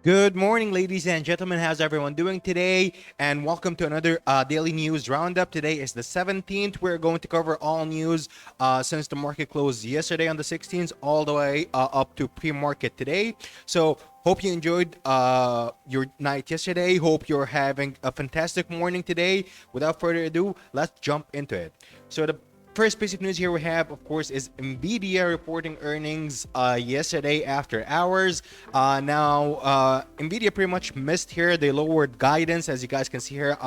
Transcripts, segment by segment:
Good morning, ladies and gentlemen. How's everyone doing today? And welcome to another daily news roundup. Today is the 17th. We're going to cover all news since the market closed yesterday on the 16th, all the way up to pre-market today. So, hope you enjoyed your night yesterday. Hope you're having a fantastic morning today. Without further ado, let's jump into it. So, the first piece of news here we have, of course, is Nvidia reporting earnings yesterday after hours. Now, Nvidia pretty much missed here. They lowered guidance, as you guys can see here.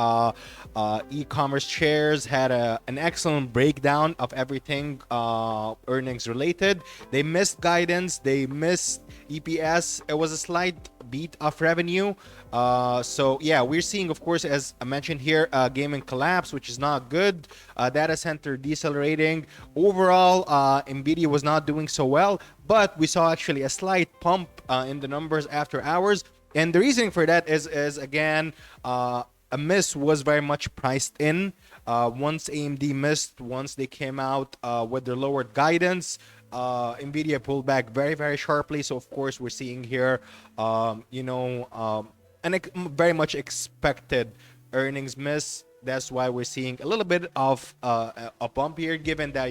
E-commerce shares had an excellent breakdown of everything earnings related. They missed guidance. They missed EPS. It was a slight beat of revenue. So yeah, we're seeing, of course, as I mentioned here, gaming collapse, which is not good. Data center decelerating. Overall, Nvidia was not doing so well, but we saw actually a slight pump in the numbers after hours. And the reasoning for that is again, a miss was very much priced in. Once AMD missed, once they came out with their lowered guidance, Nvidia pulled back very, very sharply. So of course, we're seeing here, an very much expected earnings miss. That's why we're seeing a little bit of a bump here, given that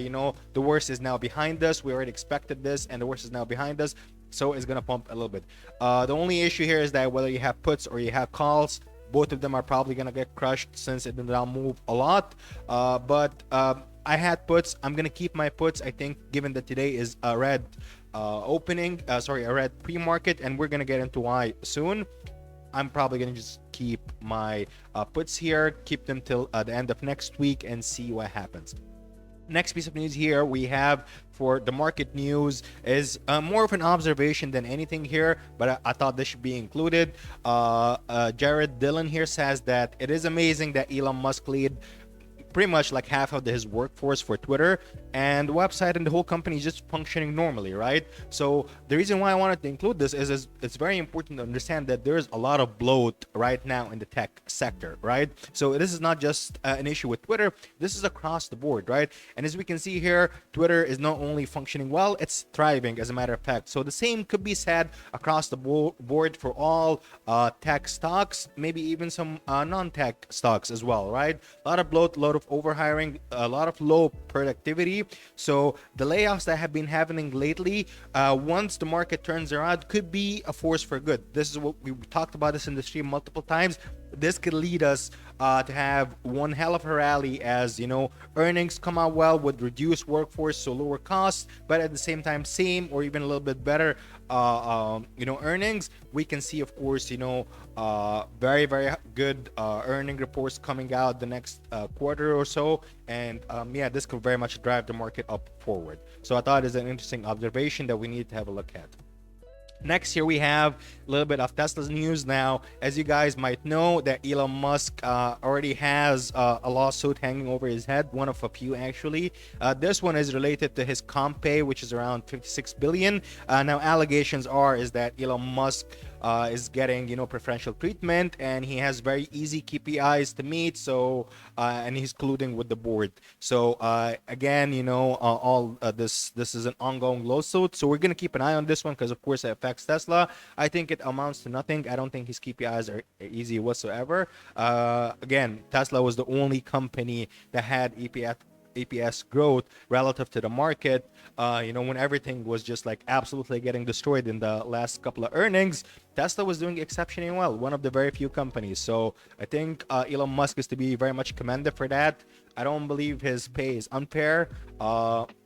the worst is now behind us. We already expected this, and the worst is now behind us. So it's gonna pump a little bit. The only issue here is that whether you have puts or you have calls, both of them are probably gonna get crushed since it did not move a lot. But I had puts. I'm gonna keep my puts. I think, given that today is a red a red pre-market, and we're gonna get into why soon. I'm probably gonna just keep my puts here, keep them till the end of next week, and see what happens. Next piece of news here we have for the market news is more of an observation than anything here, but I thought this should be included. Jared Dillon here says that it is amazing that Elon Musk lead pretty much like half of his workforce for Twitter, and the website and the whole company is just functioning normally, right? So the reason why I wanted to include this is it's very important to understand that there's a lot of bloat right now in the tech sector, right? So this is not just an issue with Twitter. This is across the board, right? And as we can see here, Twitter is not only functioning well, it's thriving, as a matter of fact. So the same could be said across the board for all tech stocks, maybe even some non-tech stocks as well, right? A lot of bloat, a lot of overhiring, a lot of low productivity. So the layoffs that have been happening lately, once the market turns around, could be a force for good. This is what we talked about this in the stream multiple times. This could lead us to have one hell of a rally, as earnings come out well with reduced workforce, so lower costs, but at the same time same or even a little bit better earnings. We can see, of course, very, very good earning reports coming out the next quarter or so, and yeah, this could very much drive the market up forward. So I thought it's an interesting observation that we need to have a look at. Next, here we have a little bit of Tesla's news. Now, as you guys might know, that Elon Musk already has a lawsuit hanging over his head, one of a few actually. This one is related to his comp pay, which is around 56 billion. Now, allegations is that Elon Musk is getting preferential treatment, and he has very easy KPIs to meet. So and he's colluding with the board. So again, all this is an ongoing lawsuit. So we're gonna keep an eye on this one because of course it affects Tesla. I think it amounts to nothing. I don't think his KPIs are easy whatsoever. Again, Tesla was the only company that had EPS growth relative to the market. When everything was just like absolutely getting destroyed in the last couple of earnings, Tesla was doing exceptionally well. One of the very few companies. So I think Elon Musk is to be very much commended for that. I don't believe his pay is unfair.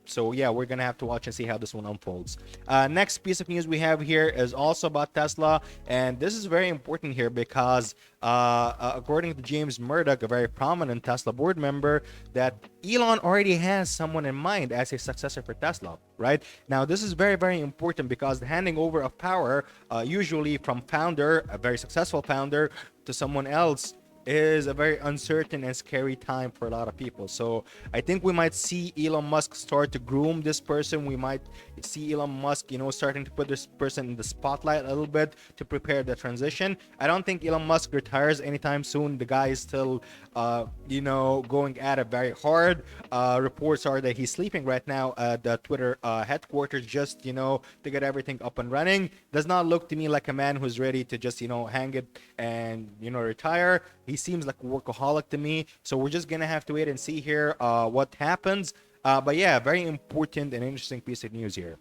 So yeah, we're gonna have to watch and see how this one unfolds. Next piece of news we have here is also about Tesla, and this is very important here because according to James Murdoch, a very prominent Tesla board member, that Elon already has someone in mind as a successor for Tesla. Right now, this is very, very important because the handing over of power, usually from founder, a very successful founder, to someone else, is a very uncertain and scary time for a lot of people. So I think we might see Elon Musk start to groom this person. We might see Elon Musk, starting to put this person in the spotlight a little bit to prepare the transition. I don't think Elon Musk retires anytime soon. The guy is still, going at it very hard. Reports are that he's sleeping right now at the Twitter headquarters, just to get everything up and running. Does not look to me like a man who's ready to just hang it and retire. He seems like a workaholic to me. So we're just gonna have to wait and see here what happens. But yeah, very important and interesting piece of news here.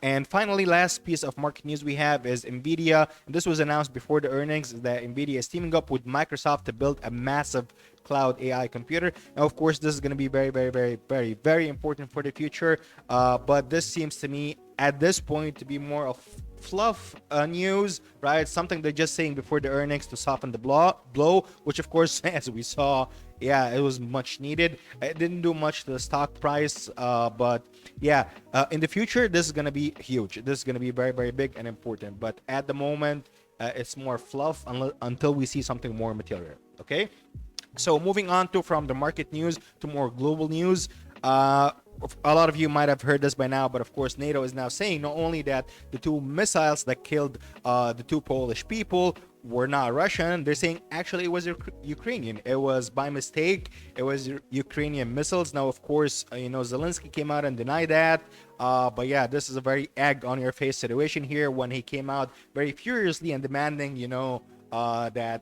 And finally, last piece of market news we have is Nvidia. And this was announced before the earnings, that Nvidia is teaming up with Microsoft to build a massive cloud AI computer. Now, of course, this is going to be very, very, very, very, very important for the future. But this seems to me at this point to be more of fluff news, right? Something they're just saying before the earnings to soften the blow, which of course, as we saw, yeah, it was much needed. It didn't do much to the stock price, but yeah, in the future, this is going to be huge. This is going to be very, very big and important. But at the moment, it's more fluff until we see something more material. Okay. So moving on to from the market news to more global news. A lot of you might have heard this by now, but of course, NATO is now saying not only that the two missiles that killed the two Polish people were not Russian, they're saying actually it was Ukrainian. It was by mistake. It was Ukrainian missiles. Now, of course, Zelensky came out and denied that. But yeah, this is a very egg on your face situation here when he came out very furiously and demanding, that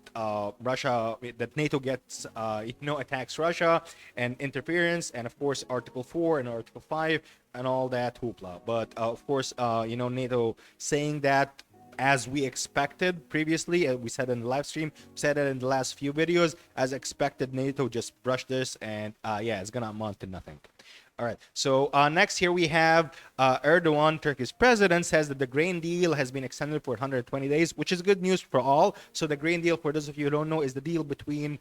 NATO gets, attacks Russia and interference, and of course Article 4 and Article 5 and all that hoopla. But of course, NATO saying that as we expected previously, we said in the live stream, said it in the last few videos, as expected, NATO just brushed this, and yeah, it's gonna amount to nothing. All right. So next here we have Erdogan, Turkey's president, says that the grain deal has been extended for 120 days, which is good news for all. So the grain deal, for those of you who don't know, is the deal between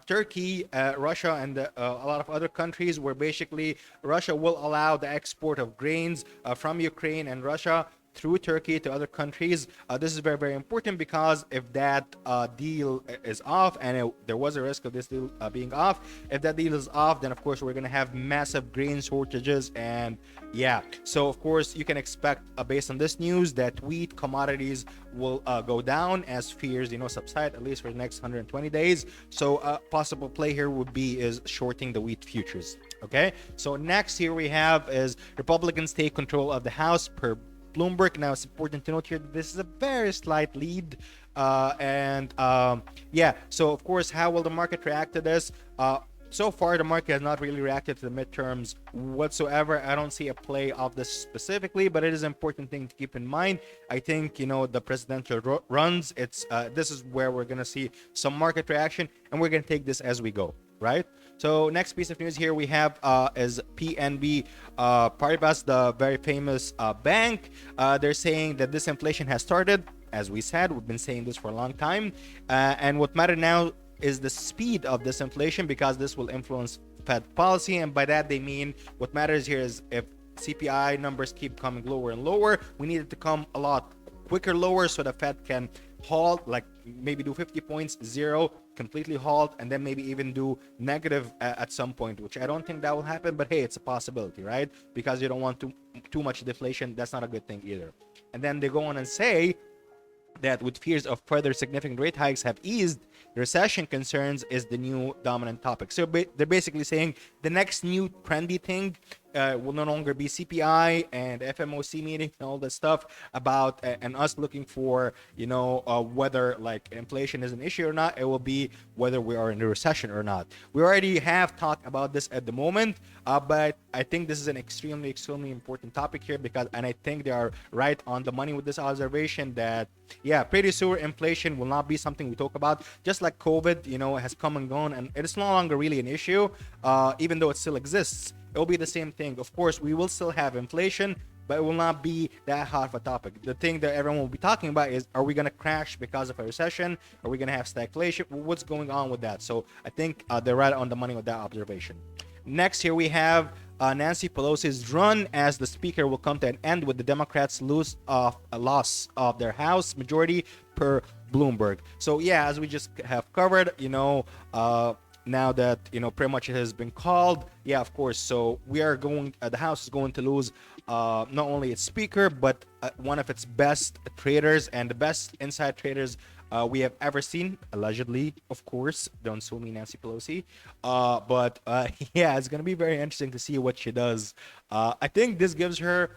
Turkey, Russia, and a lot of other countries, where basically Russia will allow the export of grains from Ukraine and Russia through Turkey to other countries. This is very, very important, because if that deal is off, and there was a risk of this deal being off, if that deal is off, then of course we're going to have massive grain shortages. And yeah, so of course you can expect, based on this news, that wheat commodities will go down as fears subside, at least for the next 120 days. So a possible play here would be is shorting the wheat futures. Okay, so next here we have is Republicans take control of the House per Bloomberg. Now, it's important to note here that this is a very slight lead. Yeah, so of course, how will the market react to this? So far, the market has not really reacted to the midterms whatsoever. I don't see a play of this specifically, but it is an important thing to keep in mind. I think, the presidential runs, this is where we're going to see some market reaction, and we're going to take this as we go, right? So next piece of news here we have is PNB Paribas, the very famous bank. They're saying that this inflation has started. As we said, we've been saying this for a long time. And what matters now is the speed of this inflation, because this will influence Fed policy. And by that, they mean what matters here is if CPI numbers keep coming lower and lower, we need it to come a lot quicker lower, so the Fed can halt, like maybe do 50 points, zero, completely halt, and then maybe even do negative at some point, which I don't think that will happen, but hey, it's a possibility, right? Because you don't want too much deflation. That's not a good thing either. And then they go on and say that with fears of further significant rate hikes have eased, recession concerns is the new dominant topic. So they're basically saying the next new trendy thing will no longer be CPI and FMOC meeting and all that stuff about and us looking for whether like inflation is an issue or not. It will be whether we are in a recession or not. We already have talked about this at the moment, but I think this is an extremely important topic here, and I think they are right on the money with this observation that yeah, pretty soon inflation will not be something we talk about. Just like COVID, has come and gone, and it is no longer really an issue, even though it still exists. It will be the same thing. Of course, we will still have inflation, but it will not be that hot of a topic. The thing that everyone will be talking about is, are we going to crash because of a recession? Are we going to have stagflation? What's going on with that? So I think they're right on the money with that observation. Next here we have Nancy Pelosi's run as the speaker will come to an end with the Democrats lose of a loss of their House majority per Bloomberg. So yeah, as we just have covered, now that pretty much it has been called, yeah, of course. So we are going, the House is going to lose not only its speaker but one of its best traders and the best inside traders we have ever seen, allegedly, of course. Don't sue me, Nancy Pelosi. But yeah, it's gonna be very interesting to see what she does. I think this gives her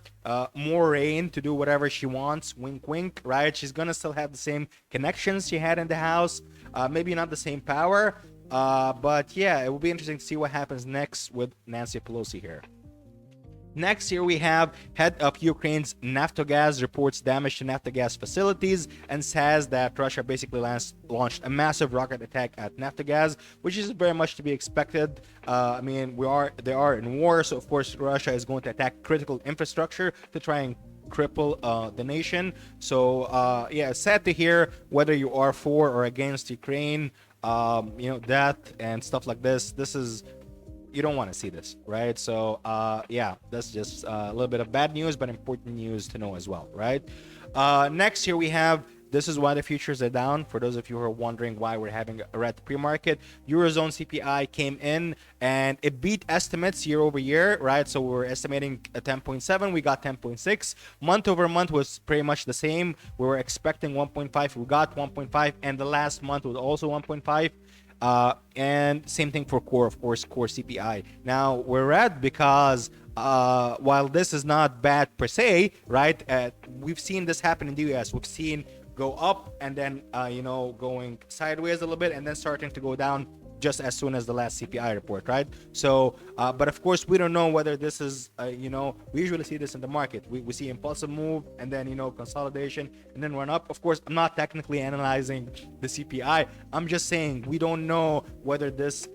more reign to do whatever she wants. Wink, wink. Right? She's gonna still have the same connections she had in the House. Maybe not the same power. But yeah, it will be interesting to see what happens next with Nancy Pelosi here. Next, here we have head of Ukraine's Naftogaz reports damage to Naftogaz facilities and says that Russia basically launched a massive rocket attack at Naftogaz, which is very much to be expected. I mean, they are in war, so of course Russia is going to attack critical infrastructure to try and cripple the nation. So yeah, sad to hear whether you are for or against Ukraine. That and stuff like this. This is, you don't want to see this, right? So yeah, that's just a little bit of bad news, but important news to know as well, right? Next, here we have, this is why the futures are down. For those of you who are wondering why we're having a red pre-market, Eurozone CPI came in and it beat estimates year over year, right? So we were estimating a 10.7, we got 10.6. Month over month was pretty much the same. We were expecting 1.5, we got 1.5, and the last month was also 1.5. And same thing for core, of course, core CPI. Now we're red because while this is not bad per se, right? We've seen this happen in the US. We've seen go up and then going sideways a little bit and then starting to go down just as soon as the last CPI report, right? So, but of course, we don't know whether this is, we usually see this in the market. We see impulsive move and then, consolidation and then run up. Of course, I'm not technically analyzing the CPI. I'm just saying we don't know whether this,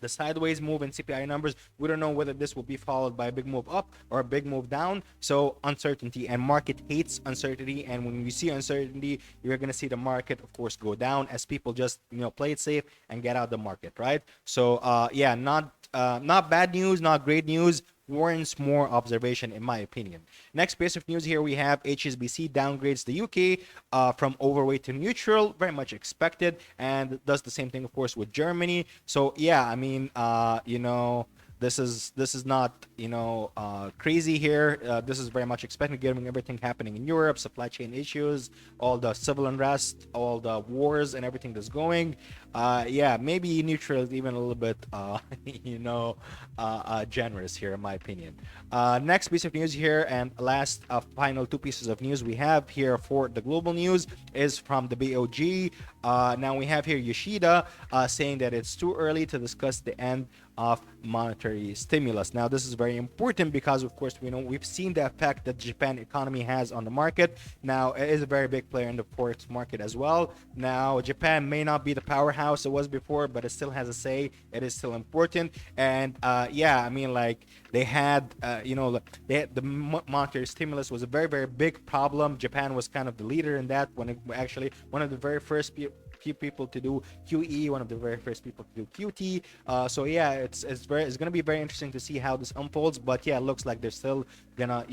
the sideways move in CPI numbers, we don't know whether this will be followed by a big move up or a big move down. So uncertainty, and market hates uncertainty, and when you see uncertainty, you're going to see the market, of course, go down as people just play it safe and get out the market, right? So yeah, not bad news, not great news, warrants more observation in my opinion. Next piece of news here we have HSBC downgrades the UK from overweight to neutral, very much expected, and does the same thing of course with Germany. So yeah, I mean this is not crazy here. This is very much expected given everything happening in Europe, supply chain issues, all the civil unrest, all the wars and everything that's going. Yeah, maybe neutral is even a little bit generous here in my opinion. Next piece of news here, and last final two pieces of news we have here for the global news is from the BOG. Now we have here Yoshida saying that it's too early to discuss the end of monetary stimulus. Now this is very important because of course we've seen the effect that Japan economy has on the market. Now it is a very big player in the forex market as well. Now Japan may not be the powerhouse it was before, but it still has a say. It is still important. And yeah, I mean, like they had the monetary stimulus was a very, very big problem. Japan was kind of the leader in that, when it actually one of the very first few people to do QE, one of the very first people to do QT. So yeah, it's going to be very interesting to see how this unfolds. But yeah, it looks like they're still gonna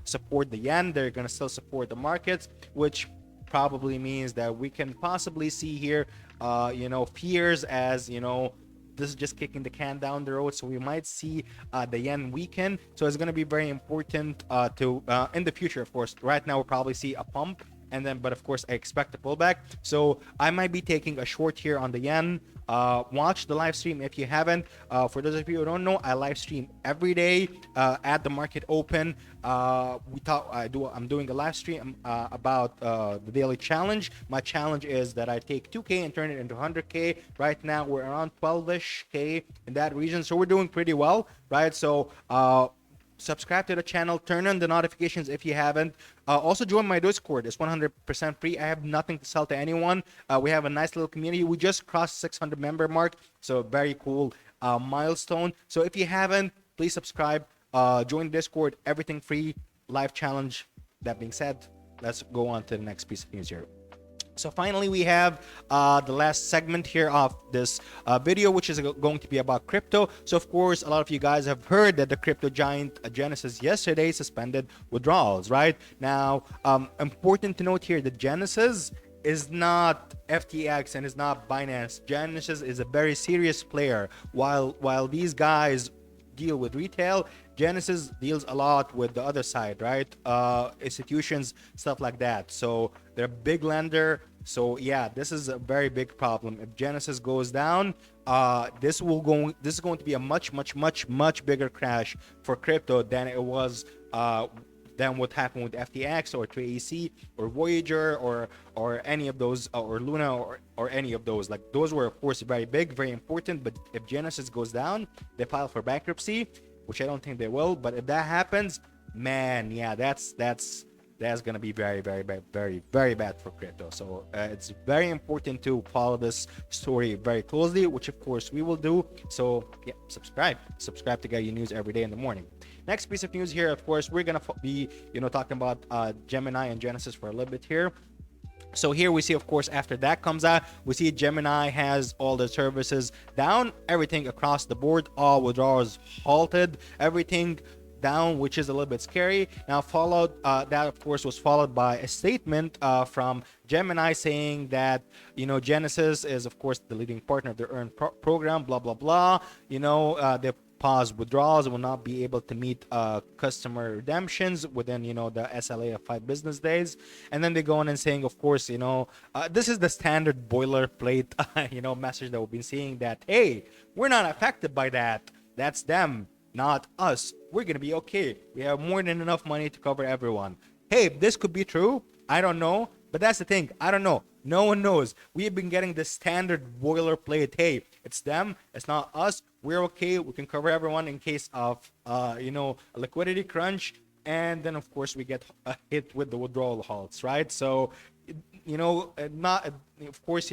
support the yen. They're gonna still support the markets, which probably means that we can possibly see here fears as this is just kicking the can down the road. So we might see the yen weaken. So it's going to be very important to in the future, of course. Right now, we'll probably see a pump. And then, but of course, I expect a pullback. So I might be taking a short here on the yen. Watch the live stream if you haven't. For those of you who don't know, I live stream every day at the market open. I'm doing a live stream about the daily challenge. My challenge is that I take 2K and turn it into 100K. Right now, we're around 12ish K in that region. So we're doing pretty well, right? So subscribe to the channel, turn on the notifications if you haven't. Also join my Discord. It's 100% free. I have nothing to sell to anyone. We have a nice little community. We just crossed 600 member mark, so very cool milestone. So if you haven't, please subscribe, join Discord, everything free, live challenge. That being said, let's go on to the next piece of news here. So finally, we have the last segment here of this video, which is going to be about crypto. So of course, a lot of you guys have heard that the crypto giant Genesis yesterday suspended withdrawals. Right now, important to note here that Genesis is not FTX and is not Binance. Genesis is a very serious player. While these guys deal with retail, Genesis deals a lot with the other side, right? Institutions, stuff like that. So they're a big lender. So yeah, this is a very big problem. If Genesis goes down, this is going to be a much bigger crash for crypto than it was than what happened with FTX or 3AC or Voyager or any of those or Luna or any of those. Like those were of course very big, very important. But if Genesis goes down, they file for bankruptcy, which I don't think they will. But if that happens, man, yeah, that's gonna be very bad for crypto. So it's very important to follow this story very closely, which of course we will do. So yeah, subscribe to get your news every day in the morning. Next piece of news here, of course, we're gonna be talking about Gemini and Genesis for a little bit here. So here we see, of course, after that comes out, we see Gemini has all the services down, everything across the board, all withdrawals halted, everything down, which is a little bit scary. Now that of course was followed by a statement from Gemini saying that Genesis is of course the leading partner of their earn program, blah blah blah. They pause withdrawals, will not be able to meet customer redemptions within the SLA of 5 business days. And then they go on and saying, of course, this is the standard boilerplate message that we've been seeing, that hey, we're not affected by that, that's them, not us, we're gonna be okay, we have more than enough money to cover everyone. Hey, this could be true, I don't know, but that's the thing, I don't know, no one knows. We've been getting the standard boilerplate, hey, it's them, it's not us, we're okay, we can cover everyone in case of a liquidity crunch. And then of course we get hit with the withdrawal halts, right? So not of course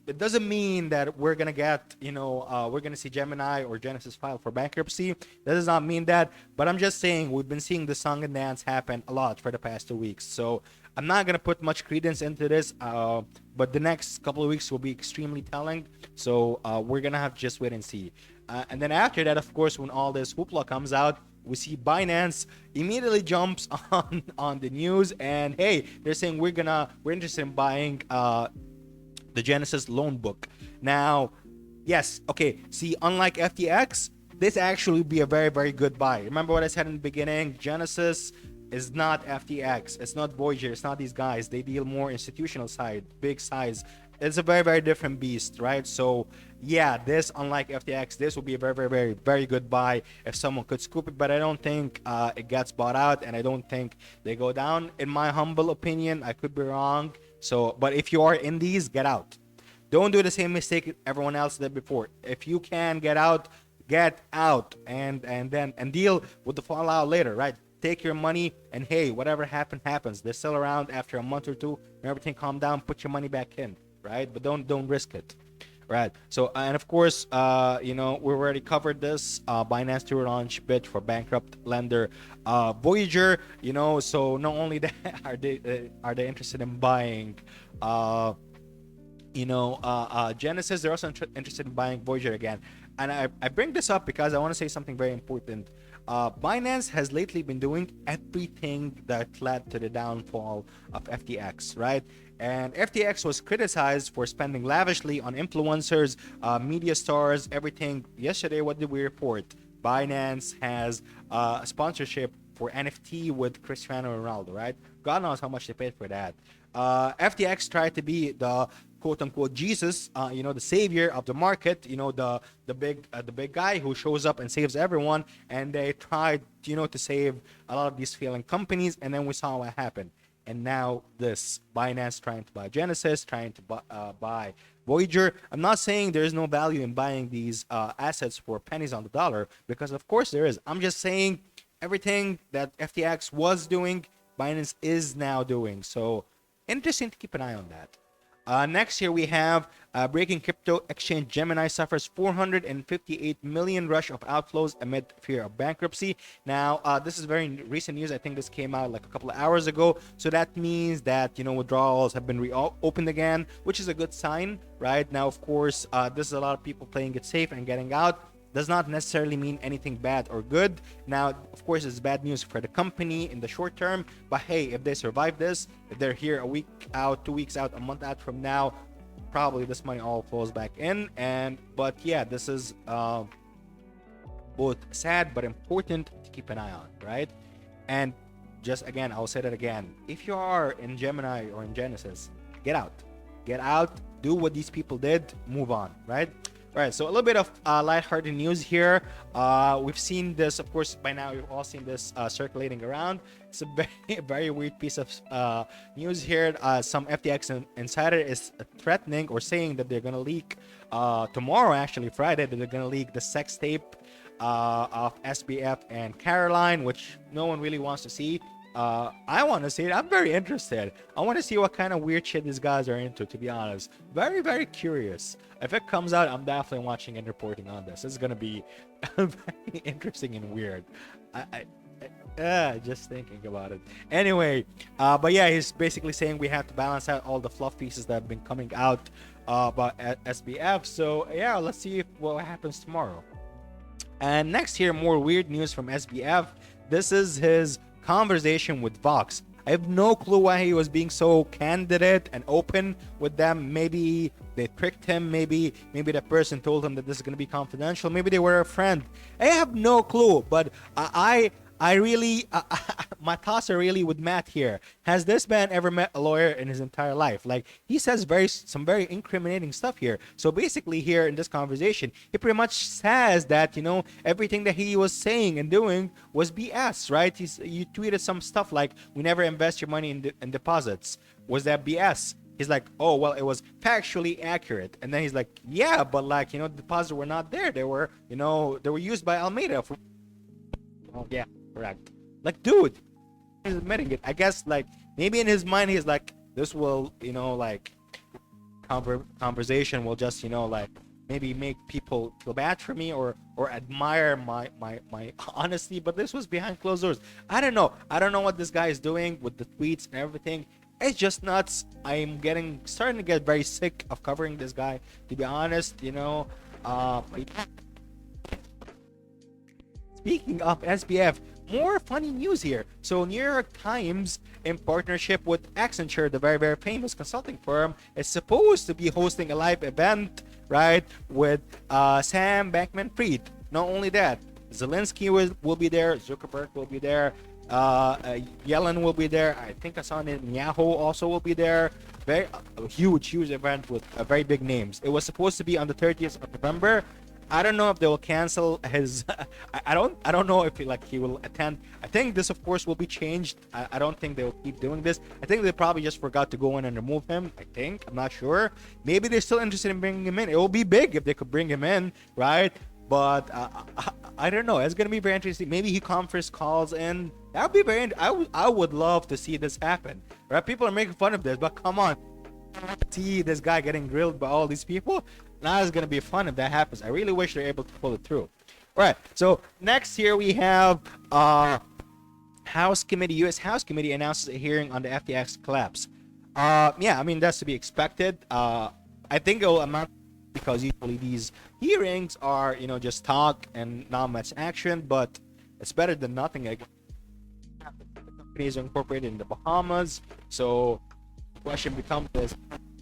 it doesn't mean that we're gonna get we're gonna see Gemini or Genesis file for bankruptcy. That does not mean that, but I'm just saying we've been seeing the song and dance happen a lot for the past 2 weeks. So I'm not gonna put much credence into this, but the next couple of weeks will be extremely telling. So we're gonna have to just wait and see. And then after that, of course, when all this hoopla comes out, we see Binance immediately jumps on the news, and hey, they're saying we're interested in buying the Genesis loan book. Now, yes, okay, see, unlike FTX, this actually would be a very good buy. Remember what I said in the beginning? Genesis is not FTX, it's not Voyager, it's not these guys. They deal more institutional side, big size. It's a very different beast, right? So yeah, this, unlike FTX, this will be a very good buy if someone could scoop it. But I don't think it gets bought out, and I don't think they go down, in my humble opinion. I could be wrong. So, but if you are in these, get out. Don't do the same mistake everyone else did before. If you can get out, and deal with the fallout later, right? Take your money, and hey, whatever happens. They're still around after a month or two. When everything calm down, put your money back in, right? But don't risk it. Right. So, and of course, we've already covered this. Binance to launch bid for bankrupt lender Voyager. So not only that are they interested in buying, Genesis, they're also interested in buying Voyager again. And I bring this up because I want to say something very important. Binance has lately been doing everything that led to the downfall of FTX, right? And FTX was criticized for spending lavishly on influencers, media stars, everything. Yesterday, what did we report? Binance has a sponsorship for NFT with Cristiano Ronaldo, right? God knows how much they paid for that. FTX tried to be the quote-unquote Jesus, the savior of the market, the big guy who shows up and saves everyone. And they tried, to save a lot of these failing companies. And then we saw what happened. And now this Binance trying to buy Genesis, trying to buy Voyager. I'm not saying there is no value in buying these assets for pennies on the dollar, because of course there is. I'm just saying everything that FTX was doing, Binance is now doing. So interesting to keep an eye on that. Next here we have breaking crypto exchange Gemini suffers 458 million rush of outflows amid fear of bankruptcy. Now, this is very recent news. I think this came out like a couple of hours ago. So that means that, you know, withdrawals have been reopened again, which is a good sign, right? Now, of course, this is a lot of people playing it safe and getting out. Does not necessarily mean anything bad or good. Now, of course, it's bad news for the company in the short term, but hey, if they survive this, if they're here a week out, 2 weeks out, a month out from now, probably this money all flows back in. But yeah, this is both sad but important to keep an eye on, right? And just again, I'll say that again, if you are in Gemini or in Genesis, get out, do what these people did, move on, right? All right, so a little bit of lighthearted news here. We've seen this, of course, by now. We've all seen this circulating around. It's a very weird piece of news here. Some FTX insider is threatening or saying that they're going to leak tomorrow, actually Friday, that they're going to leak the sex tape of SBF and Caroline, which no one really wants to see. I want to see it. I'm very interested. I want to see what kind of weird shit these guys are into, to be honest. Very, very curious. If it comes out, I'm definitely watching and reporting on this. This is going to be very interesting and weird. Just thinking about it. Anyway, but yeah, he's basically saying we have to balance out all the fluff pieces that have been coming out about SBF. So yeah, let's see what happens tomorrow. And next here, more weird news from SBF. This is his conversation with Vox. I have no clue why he was being so candid and open with them. Maybe they tricked him. Maybe the person told him that this is going to be confidential. Maybe they were a friend. I have no clue. But I really, my thoughts are really with Matt here. Has this man ever met a lawyer in his entire life? Like, he says some very incriminating stuff here. So basically here in this conversation, he pretty much says that, you know, everything that he was saying and doing was BS, right? You tweeted some stuff like, we never invest your money in deposits. Was that BS? He's like, oh, well, it was factually accurate. And then he's like, yeah, but like, you know, the deposits were not there. They were, you know, they were used by Almeida for... Oh, yeah. Correct. Like, dude, he's admitting it. I guess, like, maybe in his mind, he's like, this will, you know, like, conversation will just, you know, like, maybe make people feel bad for me or admire my honesty. But this was behind closed doors. I don't know. I don't know what this guy is doing with the tweets and everything. It's just nuts. I'm starting to get very sick of covering this guy, to be honest, you know. Speaking of SBF, more funny news here. So New York Times, in partnership with Accenture, the very, very famous consulting firm, is supposed to be hosting a live event, right, with Sam Bankman-Fried. Not only that, Zelensky will be there, Zuckerberg will be there, Yellen will be there. I think I saw Netanyahu also will be there. Very huge event with very big names. It was supposed to be on the 30th of November. I don't know if they will cancel his. I don't know if he will attend. I think this, of course, will be changed. I don't think they will keep doing this. I think they probably just forgot to go in and remove him. I'm not sure. Maybe they're still interested in bringing him in. It will be big if they could bring him in, right? But I don't know. It's gonna be very interesting. Maybe he conference calls in. That would be very. I would love to see this happen. Right? People are making fun of this, but come on. See this guy getting grilled by all these people. Now it's gonna be fun if that happens. I really wish they're able to pull it through. All right. So next here we have U.S. House Committee announces a hearing on the FTX collapse. Yeah, I mean that's to be expected. I think it will amount because usually these hearings are, you know, just talk and not much action, but it's better than nothing. Like, the companies are incorporated in the Bahamas, so the question becomes is,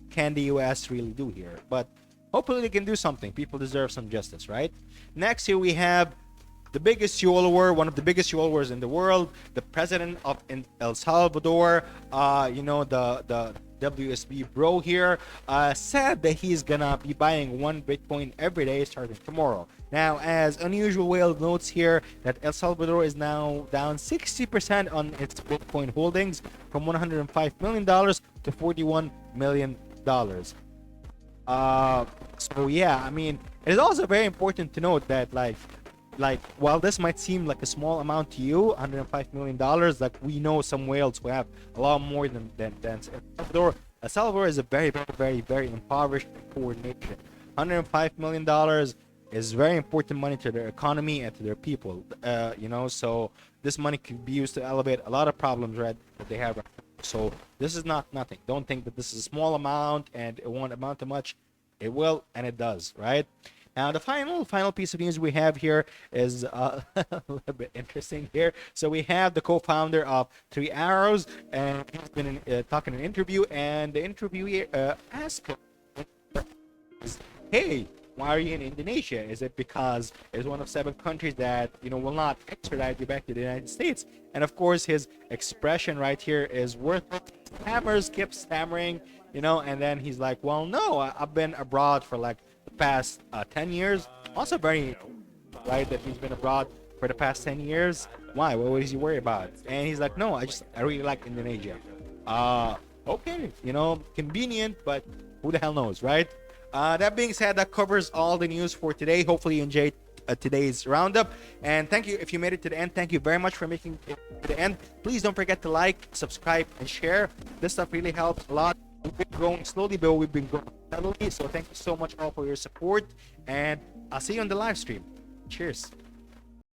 can the U.S. really do here? But hopefully they can do something. People deserve some justice, right? Next here we have the biggest fuel war, one of the biggest fuel wars in the world. The president of El Salvador, you know, the WSB bro here, said that he's gonna be buying 1 Bitcoin every day starting tomorrow. Now, as Unusual Whale notes here, that El Salvador is now down 60% on its Bitcoin holdings from $105 million to $41 million. So yeah, I mean, it is also very important to note that like while this might seem like a small amount to you, $105 million, like we know some whales who have a lot more than El Salvador. El Salvador is a very impoverished and poor nation. $105 million is very important money to their economy and to their people. So this money could be used to elevate a lot of problems, right, that they have. So this is not nothing. Don't think that this is a small amount and it won't amount to much. It will, and it does, right? Now, the final piece of news we have here is a little bit interesting here. So we have the co-founder of Three Arrows, and he's been talking in an interview, and the interviewer asked him, "Hey, why are you in Indonesia? Is it because it's one of 7 countries that will not extradite you back to the United States?" And of course, his expression right here is worthless. Hammers kept stammering, and then he's like, "Well, no, I've been abroad for like the past 10 years." Also, very right that he's been abroad for the past 10 years. Why? What was he worried about? And he's like, "No, I really like Indonesia." Okay, convenient, but who the hell knows, right? That being said, that covers all the news for today. Hopefully you enjoyed today's roundup, and thank you if you made it to the end. Thank you very much for making it to the end. Please don't forget to like, subscribe, and share. This stuff really helps a lot. We've been growing slowly, but we've been growing steadily. So thank you so much all for your support, and I'll see you on the live stream. Cheers.